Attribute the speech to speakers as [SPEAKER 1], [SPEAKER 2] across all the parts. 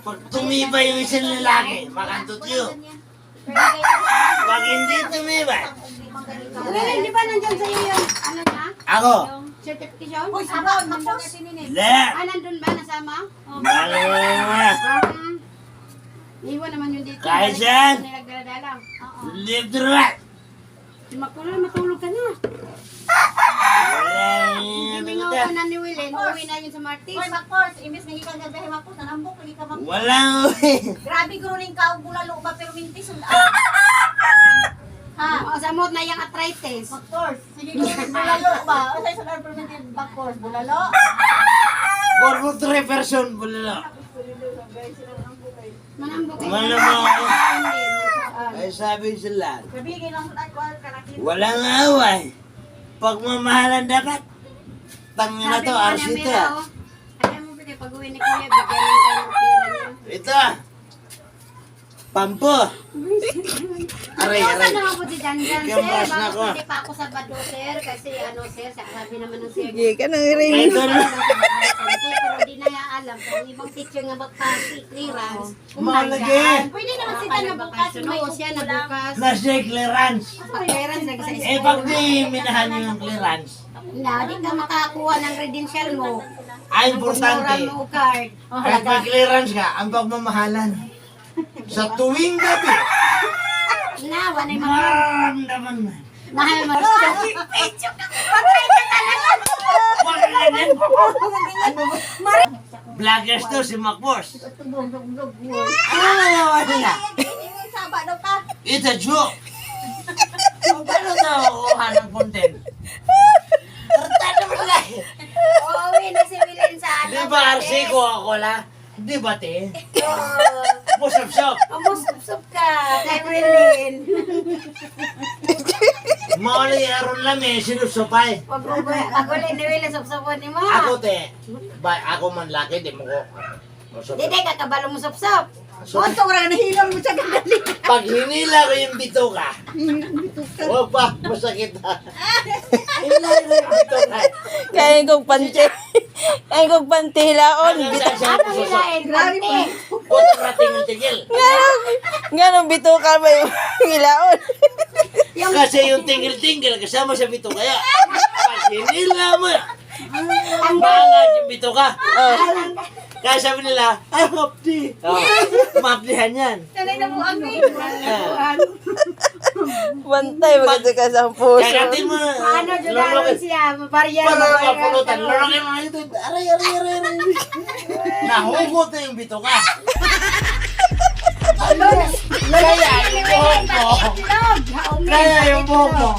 [SPEAKER 1] Pag tumibay yung isang lalaki, makantot yun. Pag hindi tumibay,
[SPEAKER 2] Hindi ba nandyan sa'yo yung, ano na?
[SPEAKER 1] ako.
[SPEAKER 2] Certification? Uy, sabon, tapos?
[SPEAKER 1] Le!
[SPEAKER 2] Nandun ba nasama?
[SPEAKER 1] Malawa!
[SPEAKER 2] Iwan naman yun dito.
[SPEAKER 1] Kahit saan?
[SPEAKER 2] Nilagdala-dala.
[SPEAKER 1] Live the right!
[SPEAKER 2] Makulang, matulog ka na.
[SPEAKER 1] Walang
[SPEAKER 2] Hindi nga ako na ni Willen. Uwi na yun sa Martis.
[SPEAKER 3] Hoy, Makpors, imbis may ikang gagahe Makpors, nanambok, hindi ka Makpors.
[SPEAKER 1] Walang
[SPEAKER 3] Grabe gruning ka, og bulalo ba, pero minti sundaan. Ha?
[SPEAKER 2] O, samot na yung arthritis.
[SPEAKER 3] Makpors, sige gruning bulalo ba? O sa'yo sundaan, pero minti Makpors, bulalo?
[SPEAKER 1] 4 person bulalo.
[SPEAKER 2] Manambok kayo.
[SPEAKER 1] Malamang ako.
[SPEAKER 2] Hindi.
[SPEAKER 1] Ay sabi sila,
[SPEAKER 3] Kabigay lang sundaan ko, karakin.
[SPEAKER 1] walang away. Pagmamahalan dapat. Tangin na to, arsita.
[SPEAKER 2] Ayaw mo pwede pag-uwi ni Kuya, bigyan lang kayo ng pera niya.
[SPEAKER 1] Ito. Pampo. Aray,
[SPEAKER 2] Saan
[SPEAKER 1] aray.
[SPEAKER 2] naman po si Dandan, sir?
[SPEAKER 1] Ikaw, na
[SPEAKER 2] Bakit
[SPEAKER 1] ko.
[SPEAKER 2] hindi pa ako Sabado, sir? Kasi ano, sir, sabi naman ng sir.
[SPEAKER 4] Sige ka nang rin.
[SPEAKER 1] Ito na.
[SPEAKER 2] Pero di na alam kung ibang teacher nga magpa-clearance.
[SPEAKER 1] Malagi.
[SPEAKER 3] Pwede naman si Dan na bukas, may
[SPEAKER 2] Oo, siya na bukas.
[SPEAKER 1] Nasa clearance.
[SPEAKER 2] Clearance lagi sa
[SPEAKER 1] Eh, pag di minahan nyo yung clearance,
[SPEAKER 2] Na, di ka makakuha ng credential mo.
[SPEAKER 1] ay importante.
[SPEAKER 2] Ang mo card.
[SPEAKER 1] Kahit may clearance ka, ang pagmamahalan. Sa tuwing gabi,
[SPEAKER 2] Na, wala yung mga
[SPEAKER 1] maramdaman mo.
[SPEAKER 2] mahal mo.
[SPEAKER 1] Wala ganyan. Vloggers to, si Macbos. Ano naman nila?
[SPEAKER 3] Saba daw ka.
[SPEAKER 1] It's a joke. Paano nakukuha ng content? Karta naman lang.
[SPEAKER 2] Uuwi na si Willen sa ano.
[SPEAKER 1] Di ba RC ko ako la? Di ba te? Musap-sap.
[SPEAKER 2] Umusup ka kay Willen.
[SPEAKER 1] Mauli aron lang eh, sinusupay.
[SPEAKER 2] Pag ulit ni Willen, supsupon ni mo.
[SPEAKER 1] Ako te, ba, ako man laki, di mo ko. Musap.
[SPEAKER 2] Hindi, kakabalo mo sup-sup.
[SPEAKER 1] So,
[SPEAKER 3] Wala na hilang mo siya gagali.
[SPEAKER 1] pag hinila ko yung bituka, huwag pa, masakit ha. Hinila ko yung bituka.
[SPEAKER 4] Kaya kong panty. Kaya kong panty hilaon.
[SPEAKER 1] Hanggang saan siya
[SPEAKER 2] Ano
[SPEAKER 1] masusok?
[SPEAKER 2] hilain? Konti.
[SPEAKER 1] Kung rating yung tigil.
[SPEAKER 4] Ganong bituka ba yung hilaon?
[SPEAKER 1] Kasi yung tingil-tingil kasama sa bituka. Kaya, pag hinila mo, bangat yung bituka. Kaya sabi nila, mapdi. Oh, mapdihan yan.
[SPEAKER 3] Sanay na po ang
[SPEAKER 4] Bantay, maganda ka sa puso.
[SPEAKER 1] Kagatin mo.
[SPEAKER 2] Ano, Judaron
[SPEAKER 1] Lolokin.
[SPEAKER 2] siya. Barya.
[SPEAKER 1] Para mapulutan. Lolokin mo ito. Aray, aray, aray, aray. Nahugot na yung bituka. Kaya yung buhok mo. Kaya yung buhok mo.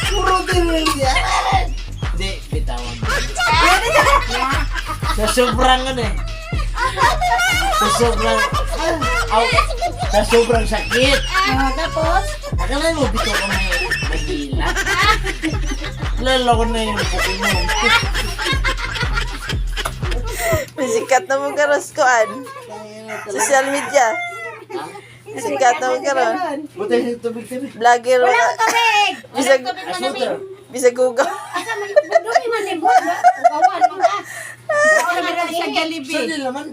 [SPEAKER 1] Puro din yan. Hindi, bitawan mo. Sa sobrang ano eh. Sa sobrang sakit.
[SPEAKER 3] Tapos,
[SPEAKER 1] Akala mo bito ka may hila. Lalo ko na yung buko mo.
[SPEAKER 4] Sikat na mo karos koan. Social media. Sikat na mo karon.
[SPEAKER 1] Buti yung tubig-tubig.
[SPEAKER 4] Vlogger.
[SPEAKER 2] Tubig!
[SPEAKER 4] Bisag,
[SPEAKER 1] Asuter.
[SPEAKER 4] bisag gugaw.
[SPEAKER 2] Asa may doon man ni Bob. Gawan mo ka. Ano na siya
[SPEAKER 1] Saan nila man?